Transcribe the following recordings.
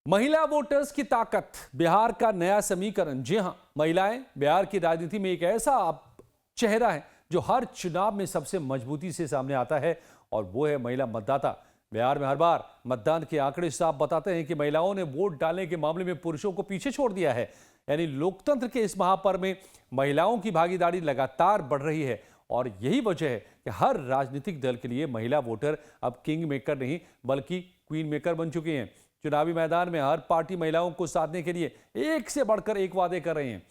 महिला वोटर्स की ताकत, बिहार का नया समीकरण। जी हां, महिलाएं बिहार की राजनीति में एक ऐसा चेहरा है जो हर चुनाव में सबसे मजबूती से सामने आता है, और वो है महिला मतदाता। बिहार में हर बार मतदान के आंकड़े साफ बताते हैं कि महिलाओं ने वोट डालने के मामले में पुरुषों को पीछे छोड़ दिया है। यानी लोकतंत्र के इस महापर्व में महिलाओं की भागीदारी लगातार बढ़ रही है, और यही वजह है कि हर राजनीतिक दल के लिए महिला वोटर अब किंग मेकर नहीं बल्कि क्वीन मेकर बन चुके हैं। चुनावी मैदान में हर पार्टी महिलाओं को साधने के लिए एक से बढ़कर एक वादे कर रही हैं,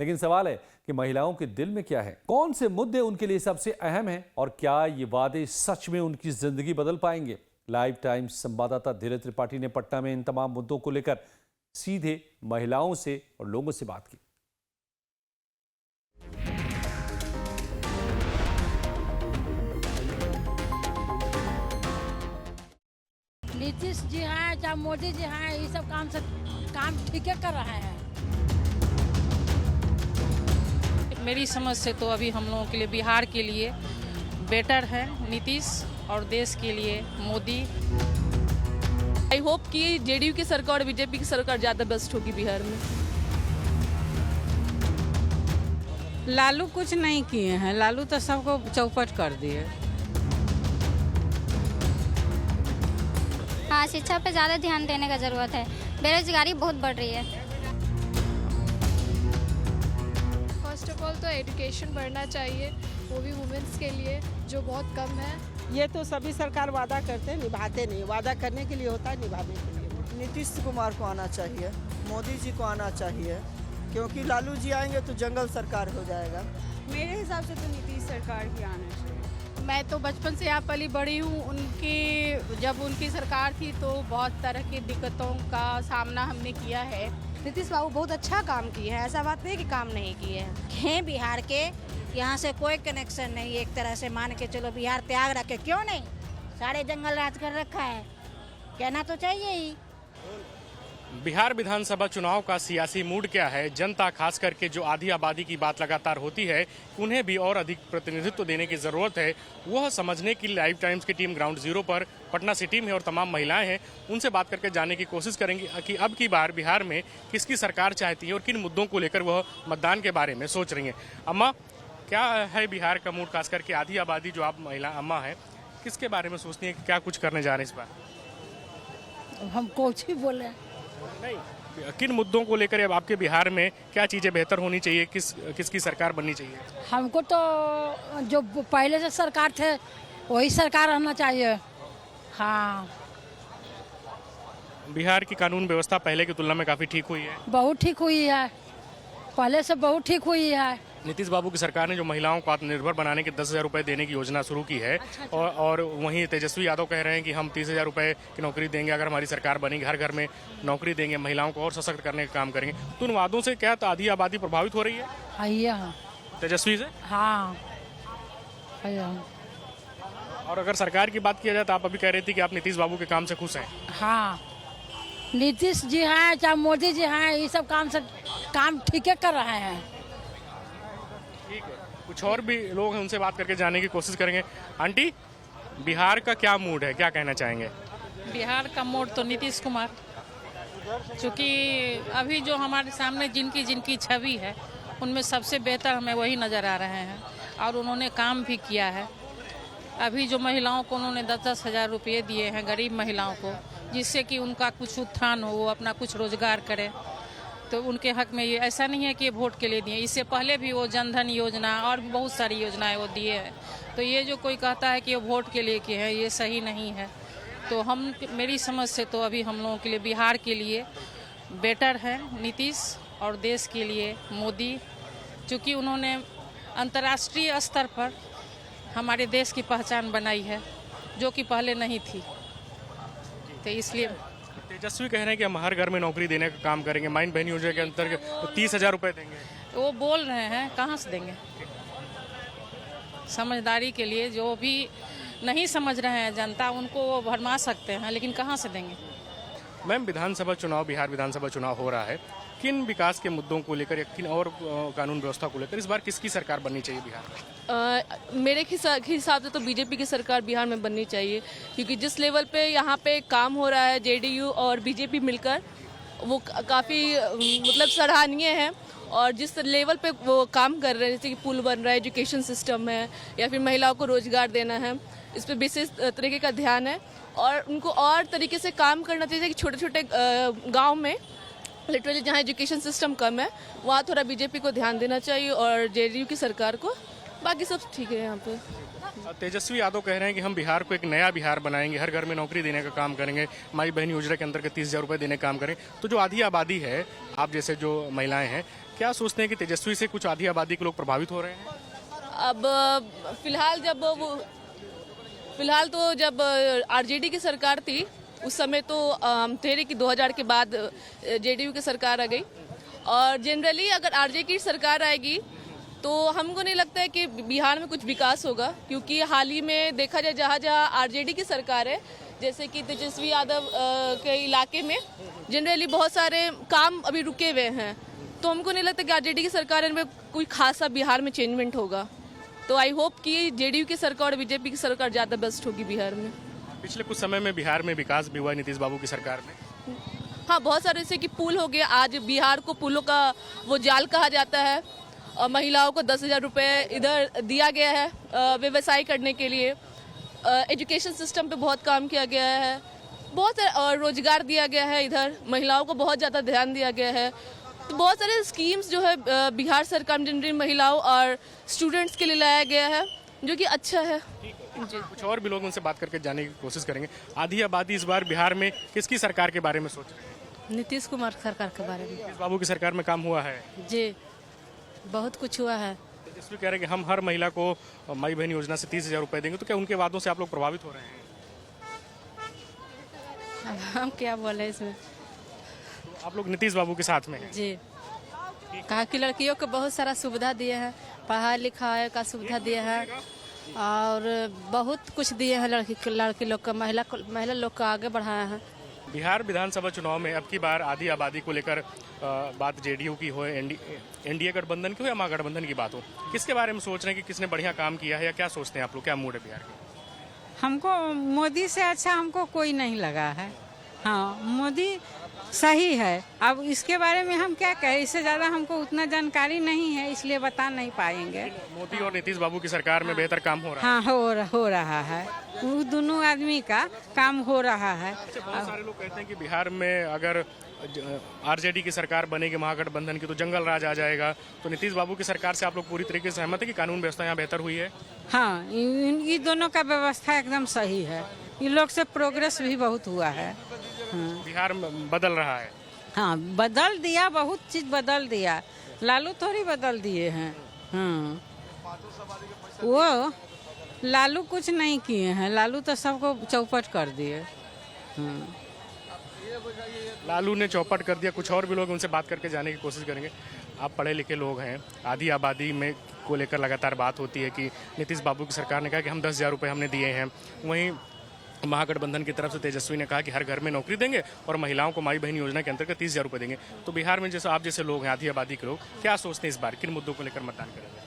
लेकिन सवाल है कि महिलाओं के दिल में क्या है, कौन से मुद्दे उनके लिए सबसे अहम हैं, और क्या ये वादे सच में उनकी जिंदगी बदल पाएंगे। लाइव टाइम्स संवाददाता धीरज त्रिपाठी ने पटना में इन तमाम मुद्दों को लेकर सीधे महिलाओं से और लोगों से बात की। नीतीश जी हैं चाहे मोदी जी हैं, ये सब काम ठीक है कर रहे हैं। मेरी समझ से तो अभी हम लोगों के लिए, बिहार के लिए बेटर है नीतीश, और देश के लिए मोदी। आई होप कि जेडीयू की सरकार और बीजेपी की सरकार ज़्यादा बेस्ट होगी बिहार में। लालू कुछ नहीं किए हैं, लालू तो सबको चौपट कर दिए। हाँ, शिक्षा पे ज़्यादा ध्यान देने का ज़रूरत है, बेरोजगारी बहुत बढ़ रही है। फर्स्ट ऑफ ऑल तो एजुकेशन बढ़ना चाहिए, वो भी वुमेन्स के लिए जो बहुत कम है। ये तो सभी सरकार वादा करते हैं, निभाते नहीं। वादा करने के लिए होता है, निभाने के लिए। नीतीश कुमार को आना चाहिए, मोदी जी को आना चाहिए, क्योंकि लालू जी आएंगे तो जंगल सरकार हो जाएगा। मेरे हिसाब से तो नीतीश सरकार ही आना चाहिए। मैं तो बचपन से यहाँ पली बड़ी हूँ, जब उनकी सरकार थी तो बहुत तरह की दिक्कतों का सामना हमने किया है। नीतीश बाबू बहुत अच्छा काम किए हैं, ऐसा बात नहीं कि काम नहीं किए हैं। बिहार के यहाँ से कोई कनेक्शन नहीं, एक तरह से मान के चलो बिहार त्याग रखे, क्यों नहीं, सारे जंगल राज कर रखा है, कहना तो चाहिए ही। बिहार विधानसभा चुनाव का सियासी मूड क्या है, जनता खास करके जो आधी आबादी की बात लगातार होती है, उन्हें भी और अधिक प्रतिनिधित्व देने की जरूरत है, वह समझने की लाइव टाइम्स की टीम ग्राउंड जीरो पर पटना सिटी में और तमाम महिलाएं हैं, उनसे बात करके जानने की कोशिश करेंगे कि अब की बार बिहार में किसकी सरकार चाहती है और किन मुद्दों को लेकर वह मतदान के बारे में सोच रही हैं। अम्मा, क्या है बिहार का मूड, खास करके आधी आबादी जो आप महिला अम्मा है, किसके बारे में सोचती है कि क्या कुछ करने जा रहे हैं इस बार? हम कुछ भी बोले नहीं, किन मुद्दों को लेकर अब आपके बिहार में क्या चीजें बेहतर होनी चाहिए, किसकी सरकार बननी चाहिए? हमको तो जो पहले से सरकार थे वही सरकार रहना चाहिए। हाँ, बिहार की कानून व्यवस्था पहले की तुलना में काफी ठीक हुई है। बहुत ठीक हुई है, पहले से बहुत ठीक हुई है। नीतीश बाबू की सरकार ने जो महिलाओं को आत्मनिर्भर बनाने के 10,000 रुपए देने की योजना शुरू की है। अच्छा। और वहीं तेजस्वी यादव कह रहे हैं कि हम 30,000 रुपए की नौकरी देंगे, अगर हमारी सरकार बनेगी, हर घर में नौकरी देंगे, महिलाओं को और सशक्त करने का काम करेंगे। तो उन वादों से क्या आधी आबादी प्रभावित हो रही है? हाँ, तेजस्वी से? हाँ। और अगर सरकार की बात किया जाए तो आप अभी कह रही थी कि आप नीतीश बाबू के काम से खुश हैं। हाँ, नीतीश जी हैं चाहे मोदी जी हैं, ये सब काम ठीक है कर रहे हैं। ठीक है, कुछ और भी लोग हैं, उनसे बात करके जानने की कोशिश करेंगे। आंटी, बिहार का क्या मूड है, क्या कहना चाहेंगे? बिहार का मूड तो नीतीश कुमार, क्योंकि अभी जो हमारे सामने जिनकी छवि है, उनमें सबसे बेहतर हमें वही नज़र आ रहे हैं, और उन्होंने काम भी किया है। अभी जो महिलाओं को उन्होंने 10-10 हज़ार रुपये दिए हैं, गरीब महिलाओं को, जिससे कि उनका कुछ उत्थान हो, वो अपना कुछ रोजगार करें, तो उनके हक में ये ऐसा नहीं है कि ये वोट के लिए दिए, इससे पहले भी वो जनधन योजना और भी बहुत सारी योजनाएं वो दिए हैं। तो ये जो कोई कहता है कि वो वोट के लिए किए हैं, ये सही नहीं है। तो मेरी समझ से तो अभी हम लोगों के लिए, बिहार के लिए बेटर है नीतीश, और देश के लिए मोदी, क्योंकि उन्होंने अंतर्राष्ट्रीय स्तर पर हमारे देश की पहचान बनाई है, जो कि पहले नहीं थी। तो इसलिए तेजस्वी कह रहे हैं कि हम हर घर में नौकरी देने का काम करेंगे, माइन बहन योजना के अंतर्गत 30,000 रुपए देंगे। वो बोल रहे हैं, कहाँ से देंगे? समझदारी के लिए जो भी नहीं समझ रहे हैं जनता, उनको वो भरमा सकते हैं, लेकिन कहाँ से देंगे? मैम, विधानसभा चुनाव, बिहार विधानसभा चुनाव हो रहा है, किन विकास के मुद्दों को लेकर या किन और कानून व्यवस्था को लेकर इस बार किसकी सरकार बननी चाहिए बिहार में? मेरे हिसाब से तो बीजेपी की सरकार बिहार में बननी चाहिए, क्योंकि जिस लेवल पे यहाँ पे काम हो रहा है जेडीयू और बीजेपी मिलकर, वो काफ़ी मतलब सराहनीय है। और जिस लेवल पे वो काम कर रहे हैं, जैसे कि पुल बन रहा है, एजुकेशन सिस्टम है, या फिर महिलाओं को रोजगार देना है, इस पर विशेष तरीके का ध्यान है। और उनको और तरीके से काम करना चाहिए कि छोटे छोटे गांव में लिटरली जहां एजुकेशन सिस्टम कम है वहाँ थोड़ा बीजेपी को ध्यान देना चाहिए और जेडीयू की सरकार को। बाकी सब ठीक है यहाँ पे। तेजस्वी यादव कह रहे हैं कि हम बिहार को एक नया बिहार बनाएंगे, हर घर में नौकरी देने का काम करेंगे, माई बहन योजना के अंतर्गत 30,000 रुपये देने का काम करें। तो जो आधी आबादी है, आप जैसे जो महिलाएं हैं, क्या सोचते हैं कि तेजस्वी से कुछ आधी आबादी के लोग प्रभावित हो रहे हैं? अब फिलहाल तो जब आरजेडी की सरकार थी उस समय तो थे कि 2000 के बाद जेडीयू की सरकार आ गई। और जनरली अगर आरजेडी की सरकार आएगी तो हमको नहीं लगता है कि बिहार में कुछ विकास होगा, क्योंकि हाल ही में देखा जाए जहाँ जहाँ आरजेडी की सरकार है, जैसे कि तेजस्वी यादव के इलाके में जनरली बहुत सारे काम अभी रुके हुए हैं। तो हमको नहीं लगता कि आरजेडी की सरकार में कोई खासा बिहार में चेंजमेंट होगा। तो आई होप कि जेडीयू की सरकार और बीजेपी की सरकार ज़्यादा बेस्ट होगी बिहार में। पिछले कुछ समय में बिहार में विकास भी हुआ नीतीश बाबू की सरकार में। हाँ, बहुत सारे जैसे कि पुल हो गया। आज बिहार को पुलों का वो जाल कहा जाता है। और महिलाओं को 10,000 रुपये इधर दिया गया है व्यवसाय करने के लिए। एजुकेशन सिस्टम पे बहुत काम किया गया है, बहुत रोजगार दिया गया है, इधर महिलाओं को बहुत ज़्यादा ध्यान दिया गया है। तो बहुत सारे स्कीम्स जो है बिहार सरकार में जनरली महिलाओं और स्टूडेंट्स के लिए लाया गया है, जो कि अच्छा है। कुछ और भी लोग उनसे बात करके जानने की कोशिश करेंगे। आधी आबादी इस बार बिहार में किसकी सरकार के बारे में सोच रहे हैं? नीतीश कुमार सरकार के बारे में। नीतीश बाबू की सरकार में काम हुआ है जी, बहुत कुछ हुआ है। तेजस्वी कह रहे हैं कि हम हर महिला को माई बहन योजना से 30,000 रुपये देंगे। तो क्या उनके वादों से आप लोग प्रभावित हो रहे हैं? हम क्या बोले इसमें। तो आप लोग नीतीश बाबू के साथ में हैं? जी, कहा कि लड़कियों को बहुत सारा सुविधा दिए हैं, पढ़ाई लिखाई का सुविधा दिए हैं और बहुत कुछ दिए हैं। लड़की लोग का, महिला लोग का आगे बढ़ाया है। बिहार विधानसभा चुनाव में अब की बार आधी आबादी को लेकर बात जेडीयू की हो, एनडीए गठबंधन की हो या महागठबंधन की बात हो, किसके बारे में सोच रहे हैं कि किसने बढ़िया काम किया है, या क्या सोचते हैं आप लोग? क्या मूड है बिहार के? हमको मोदी से अच्छा हमको कोई नहीं लगा है। हाँ, मोदी सही है। अब इसके बारे में हम क्या कहें, इससे ज़्यादा हमको उतना जानकारी नहीं है, इसलिए बता नहीं पाएंगे। मोदी और नीतीश बाबू की सरकार में बेहतर काम हो रहा है। हाँ, हो रहा है। वो दोनों आदमी का काम हो रहा है। बहुत सारे लोग कहते हैं कि बिहार में अगर आरजेडी की सरकार बनेगी महागठबंधन की तो जंगल राज आ जाएगा। तो नीतीश बाबू की सरकार से आप लोग पूरी तरीके से सहमत है कि कानून व्यवस्था यहाँ बेहतर हुई है? हाँ, इन दोनों का व्यवस्था एकदम सही है। इन लोग से प्रोग्रेस भी बहुत हुआ है। हाँ। बिहार बदल रहा है। हाँ, बदल दिया, बहुत चीज बदल दिया। लालू थोड़ी बदल दिए हैं। हाँ, वो लालू कुछ नहीं किए हैं। लालू तो सबको चौपट कर दिए। हाँ, लालू ने चौपट कर दिया। कुछ और भी लोग उनसे बात करके जाने की कोशिश करेंगे। आप पढ़े लिखे लोग हैं, आधी आबादी में को लेकर लगातार बात होती है कि नीतीश बाबू की सरकार ने कहा कि हम 10,000 रुपये हमने दिए हैं। वहीं महागठबंधन की तरफ से तेजस्वी ने कहा कि हर घर में नौकरी देंगे और महिलाओं को माई बहन योजना के अंतर्गत 30,000 रुपये देंगे। तो बिहार में जैसे आप जैसे लोग हैं, आधी आबादी के लोग, क्या सोचते हैं इस बार, किन मुद्दों को लेकर मतदान करेंगे?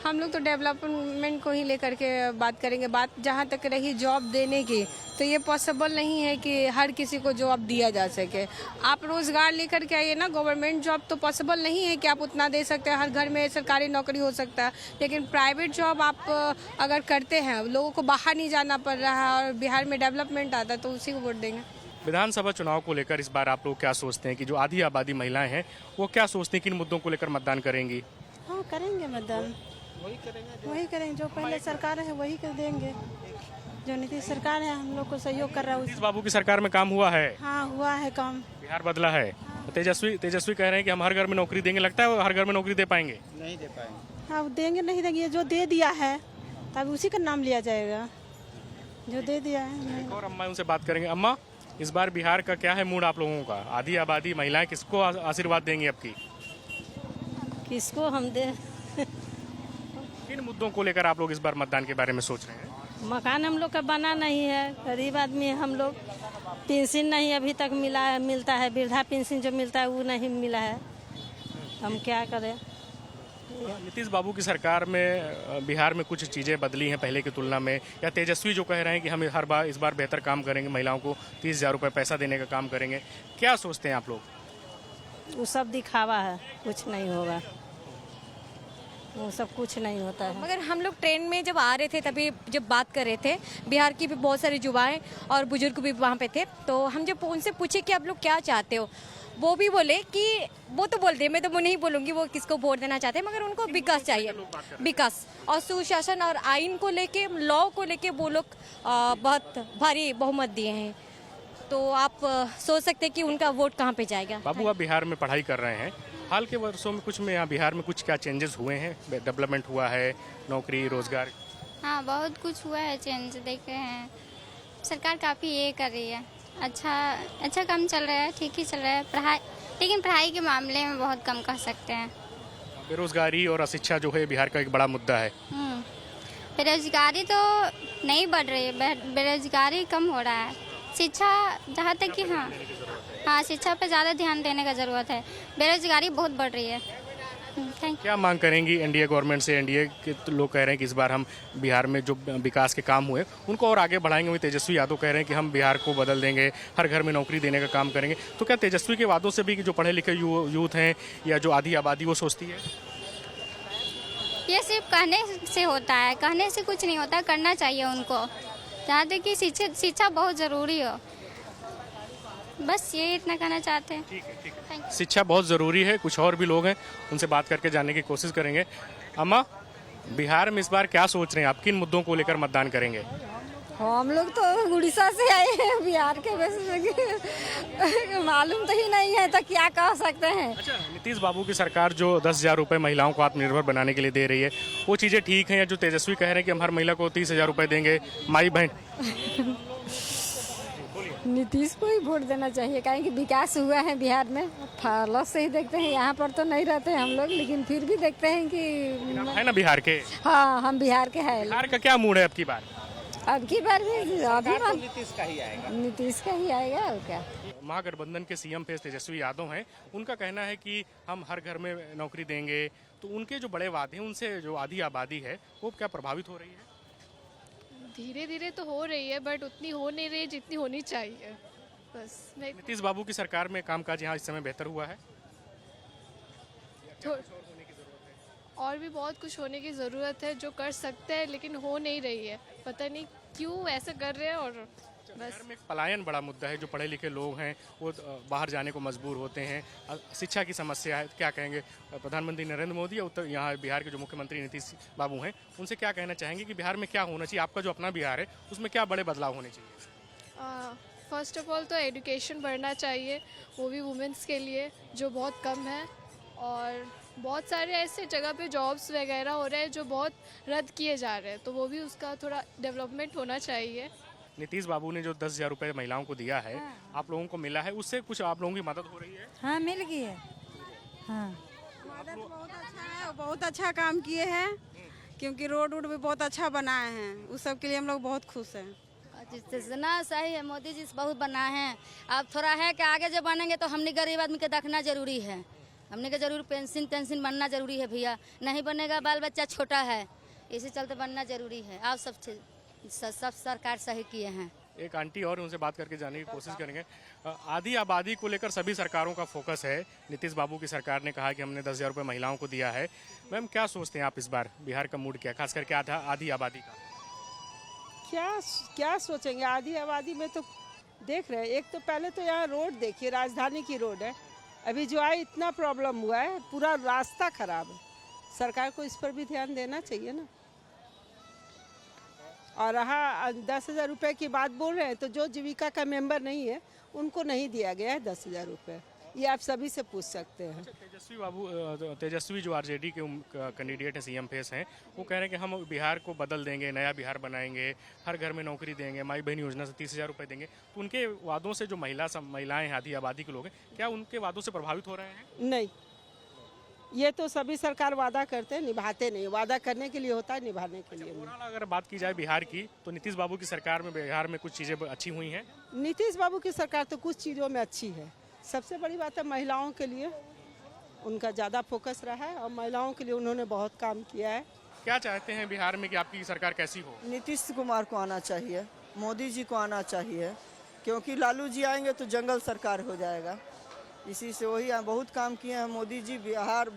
हम लोग तो डेवलपमेंट को ही लेकर के बात करेंगे। बात जहाँ तक रही जॉब देने की, तो ये पॉसिबल नहीं है कि हर किसी को जॉब दिया जा सके। आप रोजगार लेकर के आइए ना, गवर्नमेंट जॉब तो पॉसिबल नहीं है कि आप उतना दे सकते हैं। हर घर में सरकारी नौकरी हो सकता है, लेकिन प्राइवेट जॉब आप अगर करते हैं, लोगों को बाहर नहीं जाना पड़ रहा है और बिहार में डेवलपमेंट आता है, तो उसी को वोट देंगे। विधानसभा चुनाव को लेकर इस बार आप लोग क्या सोचते हैं कि जो आधी आबादी महिलाएं हैं वो क्या सोचते हैं, किन मुद्दों को लेकर मतदान करेंगी? हाँ, करेंगे मतदान, वही करेंगे जो पहले सरकार है वही कर देंगे। जो नीतीश सरकार है हम लोग को सहयोग कर रहा है। नीतीश बाबू की सरकार में काम हुआ है? हाँ, हुआ है काम। बिहार बदला है। तेजस्वी कह रहे हैं कि हम हर घर में नौकरी देंगे। लगता है वो हर घर में नौकरी दे पाएंगे? नहीं दे पाएंगे। हाँ, देंगे नहीं देंगे, जो दे दिया है तब उसी का नाम लिया जाएगा, जो दे दिया है। और अम्मा, उनसे बात करेंगे। अम्मा, इस बार बिहार का क्या है मूड आप लोगों का? आधी आबादी महिलाएं किसको आशीर्वाद देंगी आपकी? किसको हम दे? किन मुद्दों को लेकर आप लोग इस बार मतदान के बारे में सोच रहे हैं? मकान हम लोग का बना नहीं है, गरीब आदमी है हम लोग, पेंशन नहीं अभी तक मिलता है, वृद्धा पेंशन जो मिलता है वो नहीं मिला है। हम क्या करें? नीतीश बाबू की सरकार में बिहार में कुछ चीज़ें बदली हैं पहले की तुलना में, या तेजस्वी जो कह रहे हैं कि हम हर बार इस बार बेहतर काम करेंगे, महिलाओं को 30,000 रुपये पैसा देने का काम करेंगे, क्या सोचते हैं आप लोग? वो सब दिखावा है, कुछ नहीं होगा, वो सब कुछ नहीं होता है। मगर हम लोग ट्रेन में जब आ रहे थे तभी जब बात कर रहे थे, बिहार की भी बहुत सारी युवाएं और बुजुर्ग भी वहाँ पे थे, तो हम जब उनसे पूछे कि आप लोग क्या चाहते हो, वो भी बोले कि वो तो बोलते हैं, मैं तो वो नहीं बोलूँगी वो किसको वोट देना चाहते हैं, मगर उनको विकास चाहिए, विकास और सुशासन और आइन को लेके, लॉ को लेके वो लोग बहुत भारी बहुमत दिए हैं। तो आप सोच सकते हैं कि उनका वोट कहाँ पे जाएगा। बाबू आप बिहार में पढ़ाई कर रहे हैं, हाल के वर्षों में कुछ में यहाँ बिहार में कुछ क्या चेंजेस हुए हैं, डेवलपमेंट हुआ है, नौकरी रोजगार? हाँ, बहुत कुछ हुआ है, चेंज देखे हैं। सरकार काफ़ी ये कर रही है, अच्छा काम चल रहा है, ठीक ही चल रहा है पढ़ाई, लेकिन पढ़ाई के मामले में बहुत कम कह सकते हैं। बेरोजगारी और अशिक्षा जो है बिहार का एक बड़ा मुद्दा है। बेरोजगारी तो नहीं बढ़ रही है, बेरोजगारी कम हो रहा है। शिक्षा जहाँ तक कि हाँ शिक्षा पे ज़्यादा ध्यान देने का ज़रूरत है, बेरोजगारी बहुत बढ़ रही है। क्या मांग करेंगी एनडीए गवर्नमेंट से? एनडीए के तो लोग कह रहे हैं कि इस बार हम बिहार में जो विकास के काम हुए उनको और आगे बढ़ाएंगे। वही तेजस्वी यादव कह रहे हैं कि हम बिहार को बदल देंगे, हर घर में नौकरी देने का काम करेंगे। तो क्या तेजस्वी के वादों से भी जो पढ़े लिखे यूथ हैं या जो आधी आबादी वो सोचती है? ये सिर्फ कहने से होता है, कहने से कुछ नहीं होता, करना चाहिए उनको। जहाँ तक कि शिक्षा बहुत ज़रूरी हो, बस ये इतना कहना चाहते हैं। ठीक है। शिक्षा बहुत ज़रूरी है। कुछ और भी लोग हैं, उनसे बात करके जानने की कोशिश करेंगे। अम्मा, बिहार में इस बार क्या सोच रहे हैं आप, किन मुद्दों को लेकर मतदान करेंगे? हम लोग तो उड़ीसा से आए हैं, बिहार के वैसे मालूम तो ही नहीं है, तो क्या कह सकते हैं। अच्छा, नीतीश बाबू की सरकार जो 10,000 रुपये महिलाओं को आत्मनिर्भर बनाने के लिए दे रही है, वो चीज़ें ठीक हैं? या जो तेजस्वी कह रहे हैं कि हम हर महिला को 30,000 रुपये देंगे, माई बहन? नीतीश को ही वोट देना चाहिए, काहे कि विकास हुआ है बिहार में। फॉलो से ही देखते हैं, यहाँ पर तो नहीं रहते हम लोग, लेकिन फिर भी देखते हैं कि है ना बिहार के। हाँ, हम बिहार के हैं। बिहार का क्या मूड है अब की बार? अब की बार भी अभी नीतीश का ही आएगा। नीतीश का ही आएगा और क्या। महागठबंधन के सीएम फेस तेजस्वी यादव हैं, उनका कहना है कि हम हर घर में नौकरी देंगे। तो उनके जो बड़े वादे हैं उनसे जो आधी आबादी है वो क्या प्रभावित हो रही है? धीरे धीरे तो हो रही है, बट उतनी हो नहीं रही जितनी होनी चाहिए। बस नीतीश बाबू की सरकार में कामकाज यहाँ इस समय बेहतर हुआ है? और भी बहुत कुछ होने की ज़रूरत है जो कर सकते हैं, लेकिन हो नहीं रही है। पता नहीं क्यों ऐसे कर रहे हैं। और बस में पलायन बड़ा मुद्दा है, जो पढ़े लिखे लोग हैं वो बाहर जाने को मजबूर होते हैं। शिक्षा की समस्या है, क्या कहेंगे प्रधानमंत्री नरेंद्र मोदी या यहाँ बिहार के जो मुख्यमंत्री नीतीश बाबू हैं, उनसे क्या कहना चाहेंगे कि बिहार में क्या होना चाहिए? आपका जो अपना बिहार है उसमें क्या बड़े बदलाव होने चाहिए? फर्स्ट ऑफ ऑल तो एजुकेशन बढ़ना चाहिए, वो भी वुमेंस के लिए जो बहुत कम है। और बहुत सारे ऐसे जगह पे जॉब्स वगैरह हो रहे हैं जो बहुत रद्द किए जा रहे हैं, तो वो भी उसका थोड़ा डेवलपमेंट होना चाहिए। नीतीश बाबू ने जो 10,000 रुपये महिलाओं को दिया है, आप लोगों को मिला है, उससे कुछ आप लोगों की मदद हो रही है? हाँ, मिल गई है। हाँ, मदद बहुत अच्छा है, बहुत अच्छा काम किए हैं, क्योंकि रोड भी बहुत अच्छा बनाए हैं, उस सब के लिए हम लोग बहुत खुश हैं। जितना सही है, मोदी जी बहुत बनाए हैं। अब थोड़ा है कि आगे जब बनेंगे तो हमने गरीब आदमी के देखना जरूरी है, हमने के जरूर पेंशन बनना जरूरी है भैया, नहीं बनेगा बाल बच्चा छोटा है, इसी चलते बनना जरूरी है। आप सब सरकार सही किए हैं। एक आंटी और उनसे बात करके जानने की कोशिश करेंगे। आधी आबादी को लेकर सभी सरकारों का फोकस है। नीतीश बाबू की सरकार ने कहा कि हमने 10,000 रुपये महिलाओं को दिया है। मैम, क्या सोचते हैं आप इस बार बिहार का मूड क्या, खास करके आधी आबादी का? क्या सोचेंगे, आधी आबादी में तो देख रहे हैं। एक तो पहले तो यहाँ रोड देखिए, राजधानी की रोड है, अभी जो है इतना प्रॉब्लम हुआ है, पूरा रास्ता खराब है। सरकार को इस पर भी ध्यान देना चाहिए ना। और रहा 10,000 रुपये की बात बोल रहे हैं, तो जो जीविका का मेंबर नहीं है उनको नहीं दिया गया है 10,000 रुपये, ये आप सभी से पूछ सकते हैं। तेजस्वी जो आरजेडी के कैंडिडेट हैं, सीएम फेस हैं, वो कह रहे हैं कि हम बिहार को बदल देंगे, नया बिहार बनाएंगे, हर घर में नौकरी देंगे, माई बहन योजना से 30,000 रुपये देंगे। तो उनके वादों से जो महिलाएं हैं, आधी आबादी के लोग हैं, क्या उनके वादों से प्रभावित हो रहे हैं? नहीं, ये तो सभी सरकार वादा करते हैं, निभाते नहीं। वादा करने के लिए होता है, निभाने के लिए नहीं। ओवरऑल अगर बात की जाए बिहार की, तो नीतीश बाबू की सरकार में बिहार में कुछ चीज़ें अच्छी हुई हैं। नीतीश बाबू की सरकार तो कुछ चीज़ों में अच्छी है। सबसे बड़ी बात है महिलाओं के लिए उनका ज़्यादा फोकस रहा है और महिलाओं के लिए उन्होंने बहुत काम किया है। क्या चाहते हैं बिहार में कि आपकी सरकार कैसी हो? नीतीश कुमार को आना चाहिए, मोदी जी को आना चाहिए, क्योंकि लालू जी आएंगे तो जंगल सरकार हो जाएगा। इसी से वही बहुत काम किए हैं मोदी जी। बिहार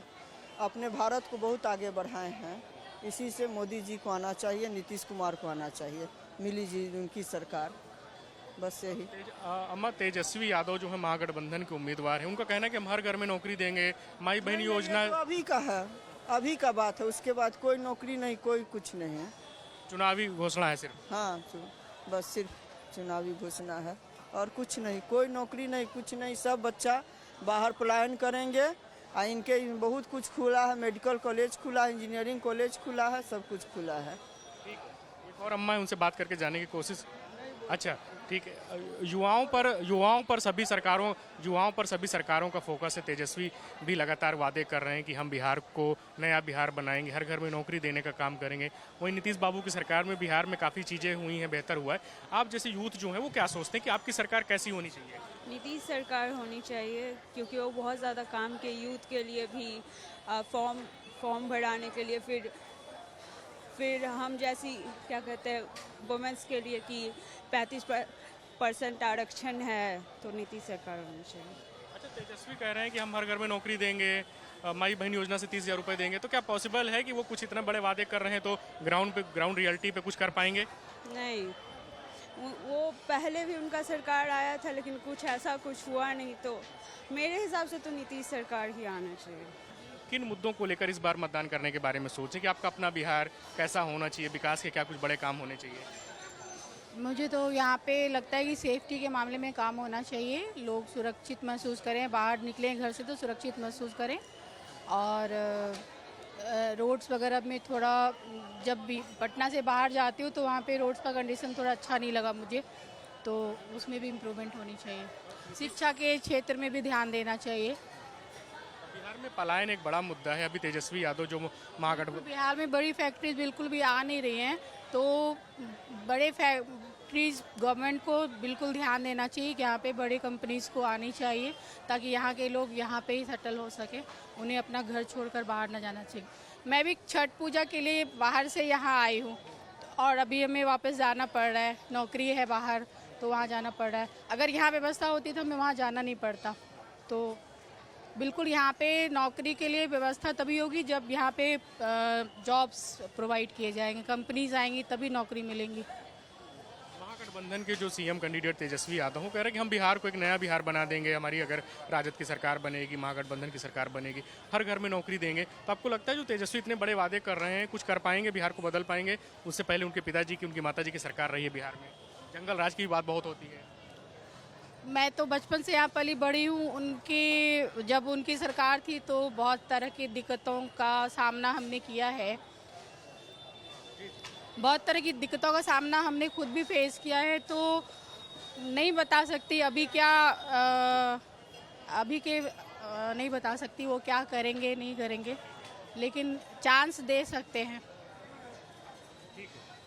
अपने भारत को बहुत आगे बढ़ाए हैं। इसी से मोदी जी को आना चाहिए, नीतीश कुमार को आना चाहिए, मिली जी उनकी सरकार। बस यही। अम्मा, तेजस्वी यादव जो है महागठबंधन के उम्मीदवार हैं, उनका कहना है कि हम हर घर में नौकरी देंगे, माई बहन योजना। तो अभी का है, अभी का बात है, उसके बाद कोई नौकरी नहीं, कोई कुछ नहीं है। चुनावी घोषणा है सिर्फ। हाँ, बस सिर्फ चुनावी घोषणा है और कुछ नहीं। कोई नौकरी नहीं, कुछ नहीं। सब बच्चा बाहर पलायन करेंगे। इनके बहुत कुछ खुला है, मेडिकल कॉलेज खुला है, इंजीनियरिंग कॉलेज खुला है, सब कुछ खुला है। ठीक है, एक और अम्मा है, उनसे बात करके जाने की कोशिश। अच्छा, ठीक है। युवाओं पर सभी सरकारों का फोकस है। तेजस्वी भी लगातार वादे कर रहे हैं कि हम बिहार को नया बिहार बनाएंगे, हर घर में नौकरी देने का काम करेंगे। वहीं नीतीश बाबू की सरकार में बिहार में काफ़ी चीज़ें हुई हैं, बेहतर हुआ है। आप जैसे यूथ जो है वो क्या सोचते हैं कि आपकी सरकार कैसी होनी चाहिए? नीतीश सरकार होनी चाहिए, क्योंकि वो बहुत ज़्यादा काम के यूथ के लिए भी फॉर्म भराने के लिए, फिर हम जैसी क्या कहते हैं वुमेंस के लिए कि 35% आरक्षण है, तो नीतीश सरकार होनी चाहिए। अच्छा, तेजस्वी कह रहे हैं कि हम हर घर में नौकरी देंगे, माई बहन योजना से 30,000 रुपये देंगे, तो क्या पॉसिबल है कि वो कुछ इतने बड़े वादे कर रहे हैं तो ग्राउंड रियलिटी पे कुछ कर पाएंगे? नहीं, वो पहले भी उनका सरकार आया था, लेकिन कुछ हुआ नहीं। तो मेरे हिसाब से तो नीतीश सरकार ही आना चाहिए। किन मुद्दों को लेकर इस बार मतदान करने के बारे में सोचें कि आपका अपना बिहार कैसा होना चाहिए, विकास के क्या कुछ बड़े काम होने चाहिए? मुझे तो यहाँ पे लगता है कि सेफ्टी के मामले में काम होना चाहिए। लोग सुरक्षित महसूस करें, बाहर निकलें घर से तो सुरक्षित महसूस करें। और रोड्स वगैरह में थोड़ा, जब भी पटना से बाहर जाती हूँ तो वहाँ पे रोड्स का कंडीशन थोड़ा अच्छा नहीं लगा मुझे, तो उसमें भी इम्प्रूवमेंट होनी चाहिए। शिक्षा के क्षेत्र में भी ध्यान देना चाहिए। बिहार में पलायन एक बड़ा मुद्दा है। अभी तेजस्वी यादव जो महागठबंधन, बिहार में बड़ी फैक्ट्रीज बिल्कुल भी आ नहीं रही हैं, तो बड़े फैक्ट्रीज गवर्नमेंट को बिल्कुल ध्यान देना चाहिए कि यहाँ पे बड़ी कंपनीज को आनी चाहिए, ताकि यहाँ के लोग यहाँ पे ही सेटल हो सके, उन्हें अपना घर छोड़कर बाहर ना जाना चाहिए। मैं भी छठ पूजा के लिए बाहर से यहाँ आई हूँ और अभी हमें वापस जाना पड़ रहा है, नौकरी है बाहर तो वहाँ जाना पड़ रहा है। अगर यहाँ व्यवस्था होती तो हमें वहाँ जाना नहीं पड़ता। तो बिल्कुल यहाँ पे नौकरी के लिए व्यवस्था तभी होगी जब यहाँ पे जॉब्स प्रोवाइड किए जाएंगे, कंपनीज आएंगी तभी नौकरी मिलेंगी। महागठबंधन के जो सीएम कैंडिडेट तेजस्वी यादव वो कह रहे हैं कि हम बिहार को एक नया बिहार बना देंगे, हमारी अगर राजद की सरकार बनेगी, महागठबंधन की सरकार बनेगी, हर घर में नौकरी देंगे। तो आपको लगता है जो तेजस्वी इतने बड़े वादे कर रहे हैं, कुछ कर पाएंगे, बिहार को बदल पाएंगे? उससे पहले उनके पिताजी की, उनकी माताजी की सरकार रही है बिहार में, जंगल राज की भी बात बहुत होती है। मैं तो बचपन से यहाँ पली बड़ी हूँ। जब उनकी सरकार थी तो बहुत तरह की दिक्कतों का सामना हमने किया है, बहुत तरह की दिक्कतों का सामना हमने खुद भी फेस किया है। तो नहीं बता सकती नहीं बता सकती वो क्या करेंगे नहीं करेंगे, लेकिन चांस दे सकते हैं।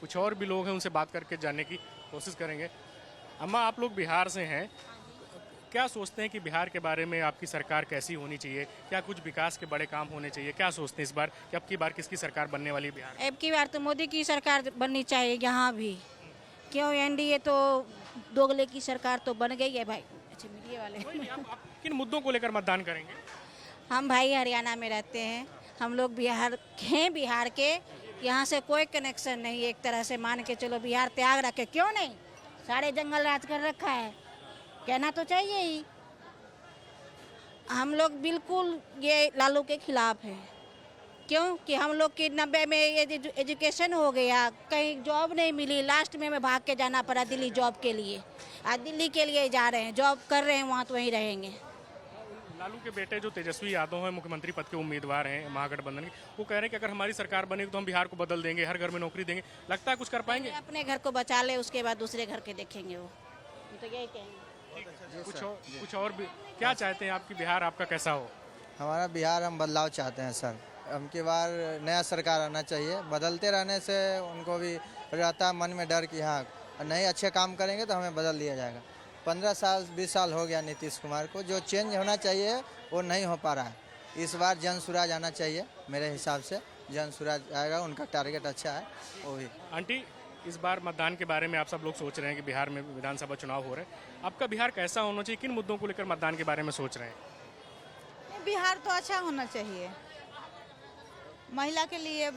कुछ और भी लोग हैं, उनसे बात करके जानने की कोशिश करेंगे। अम्मा, आप लोग बिहार से हैं, क्या सोचते हैं कि बिहार के बारे में आपकी सरकार कैसी होनी चाहिए? क्या कुछ विकास के बड़े काम होने चाहिए? क्या सोचते हैं इस बार कि अब की बार किसकी सरकार बनने वाली है बिहार में? अब की बार तो मोदी की सरकार बननी चाहिए यहाँ भी। क्यों, एनडीए तो दोगले की सरकार तो बन गई है भाई। अच्छा, मीडिया वाले आप किन मुद्दों को लेकर मतदान करेंगे? हम भाई हरियाणा में रहते हैं, हम लोग बिहार के, यहाँ से कोई कनेक्शन नहीं। एक तरह से मान के चलो बिहार त्याग रखे, क्यों नहीं, सारे जंगल राज कर रखा है, कहना तो चाहिए ही। हम लोग बिल्कुल ये लालू के खिलाफ हैं। क्यों कि हम लोग की 90 में एजुकेशन हो गया, कहीं जॉब नहीं मिली, लास्ट में हमें भाग के जाना पड़ा दिल्ली जॉब के लिए। आज दिल्ली के लिए जा रहे हैं, जॉब कर रहे हैं, वहाँ तो वहीं रहेंगे। लालू के बेटे जो तेजस्वी यादव हैं, मुख्यमंत्री पद के उम्मीदवार हैं महागठबंधन के, वो कह रहे हैं कि अगर हमारी सरकार बनेगी तो हम बिहार को बदल देंगे, हर घर में नौकरी देंगे। लगता है कुछ कर पाएंगे? अपने घर को बचा ले, उसके बाद दूसरे घर के देखेंगे वो तो यही कहेंगे। कुछ और भी क्या चाहते हैं आपकी बिहार आपका कैसा हो? हमारा बिहार हम बदलाव चाहते हैं सर। अब की बार नया सरकार आना चाहिए। बदलते रहने से उनको भी रहता है मन में डर कि हाँ नहीं अच्छे काम करेंगे तो हमें बदल दिया जाएगा। 15 साल 20 साल हो गया नीतीश कुमार को, जो चेंज होना चाहिए वो नहीं हो पा रहा है। इस बार जन सुराज आना चाहिए, मेरे हिसाब से जन सुराज आएगा, उनका टारगेट अच्छा है वो भी। आंटी, इस बार मतदान के बारे में आप सब लोग सोच रहे हैं कि बिहार में विधानसभा चुनाव हो रहे हैं, आपका बिहार कैसा होना चाहिए, किन मुद्दों को लेकर मतदान के बारे में सोच रहे हैं? बिहार तो अच्छा होना चाहिए, महिला के लिए,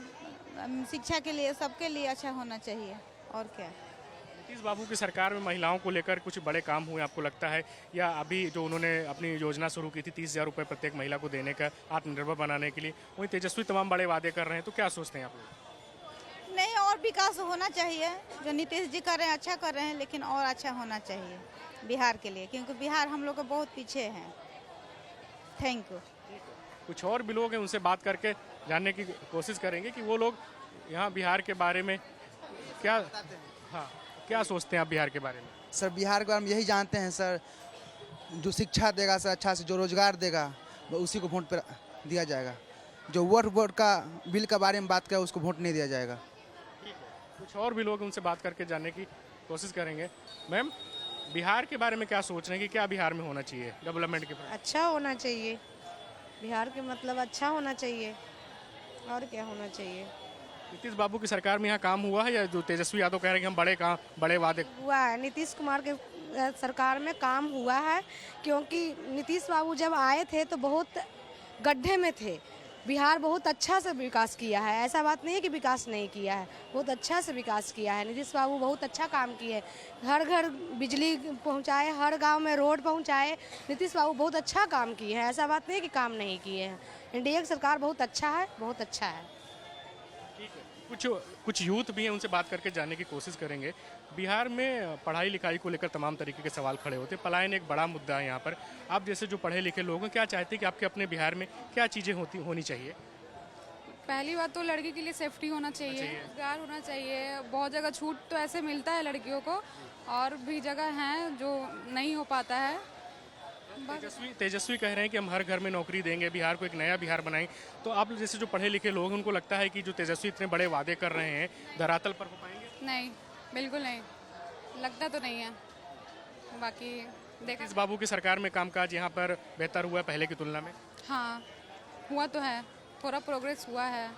शिक्षा के लिए, सबके लिए अच्छा होना चाहिए। और क्या, नीतीश बाबू की सरकार में महिलाओं को लेकर कुछ बड़े काम हुए आपको लगता है, या अभी जो उन्होंने अपनी योजना शुरू की थी 30,000 रुपये प्रत्येक महिला को देने का आत्मनिर्भर बनाने के लिए, वहीं तेजस्वी तमाम बड़े वादे कर रहे हैं, तो क्या सोचते हैं आप लोग? नहीं, और विकास होना चाहिए। जो नीतीश जी कर रहे हैं अच्छा कर रहे हैं, लेकिन और अच्छा होना चाहिए बिहार के लिए, क्योंकि बिहार हम लोग को बहुत पीछे हैं। Thank you. कुछ और भी लोग हैं, उनसे बात करके जानने की कोशिश करेंगे कि वो लोग यहाँ बिहार के बारे में क्या सोचते हैं आप बिहार के बारे में। सर बिहार के बारे में यही जानते हैं सर, जो शिक्षा देगा सर अच्छा से, जो रोजगार देगा वो उसी को वोट पर दिया जाएगा। जो वोट का बिल के बारे में बात करे उसको वोट नहीं दिया जाएगा। कुछ और भी लोग उनसे बात करके जानने की कोशिश करेंगे। मैम, बिहार के बारे में क्या सोच रहे हैं कि क्या बिहार में होना चाहिए डेवलपमेंट के? अच्छा होना चाहिए बिहार के, मतलब अच्छा होना चाहिए, और क्या होना चाहिए। नीतीश बाबू की सरकार में यहाँ काम हुआ है, या जो तेजस्वी यादव कह रहे हैं कि हम बड़े वादे हुआ है? नीतीश कुमार के सरकार में काम हुआ है, क्योंकि नीतीश बाबू जब आए थे तो बहुत गड्ढे में थे। बिहार बहुत अच्छा से विकास किया है, ऐसा बात नहीं है कि विकास नहीं किया है, बहुत अच्छा से विकास किया है। नीतीश बाबू बहुत अच्छा काम किए, घर घर बिजली पहुंचाए, हर गांव में रोड पहुंचाए। नीतीश बाबू बहुत अच्छा काम किए हैं, ऐसा बात नहीं है कि काम नहीं किए हैं। एनडीए की सरकार बहुत अच्छा है, बहुत अच्छा है। कुछ यूथ भी हैं, उनसे बात करके जानने की कोशिश करेंगे। बिहार में पढ़ाई लिखाई को लेकर तमाम तरीके के सवाल खड़े होते हैं, पलायन एक बड़ा मुद्दा है यहाँ पर। आप जैसे जो पढ़े लिखे लोग हैं, क्या चाहते हैं कि आपके अपने बिहार में क्या चीज़ें होनी चाहिए? पहली बात तो लड़की के लिए सेफ्टी होना चाहिए, रोजगार होना चाहिए। बहुत जगह छूट तो ऐसे मिलता है लड़कियों को, और भी जगह हैं जो नहीं हो पाता है। तेजस्वी कह रहे हैं कि हम हर घर में नौकरी देंगे, बिहार को एक नया बिहार बनाएंगे। तो आप जैसे जो पढ़े लिखे लोग हैं, उनको लगता है कि जो तेजस्वी इतने बड़े वादे कर रहे हैं धरातल पर हो पाएंगे? नहीं, बिल्कुल नहीं, लगता तो नहीं है। बाकी नीतीश बाबू की सरकार में कामकाज यहाँ पर बेहतर हुआ है पहले की तुलना में? हाँ, हुआ तो है, थोड़ा प्रोग्रेस हुआ है,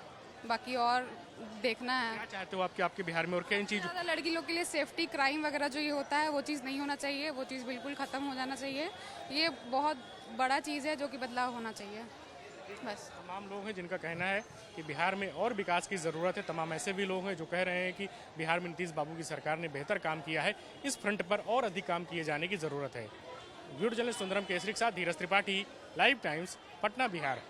बाकी और देखना है। क्या चाहते हो आपके बिहार में, और क्या इन चीज़? लड़की लोग के लिए सेफ्टी, क्राइम वगैरह जो ये होता है वो चीज़ नहीं होना चाहिए, वो चीज़ बिल्कुल ख़त्म हो जाना चाहिए। ये बहुत बड़ा चीज़ है जो कि बदलाव होना चाहिए। बस तमाम लोग हैं जिनका कहना है कि बिहार में और विकास की ज़रूरत है। तमाम ऐसे भी लोग हैं जो कह रहे हैं कि बिहार में नीतीश बाबू की सरकार ने बेहतर काम किया है, इस फ्रंट पर और अधिक काम किए जाने की ज़रूरत है। वीडियो जर्नलिस्ट सुंदरम केसरी के साथ धीरज त्रिपाठी, लाइव टाइम्स, पटना, बिहार।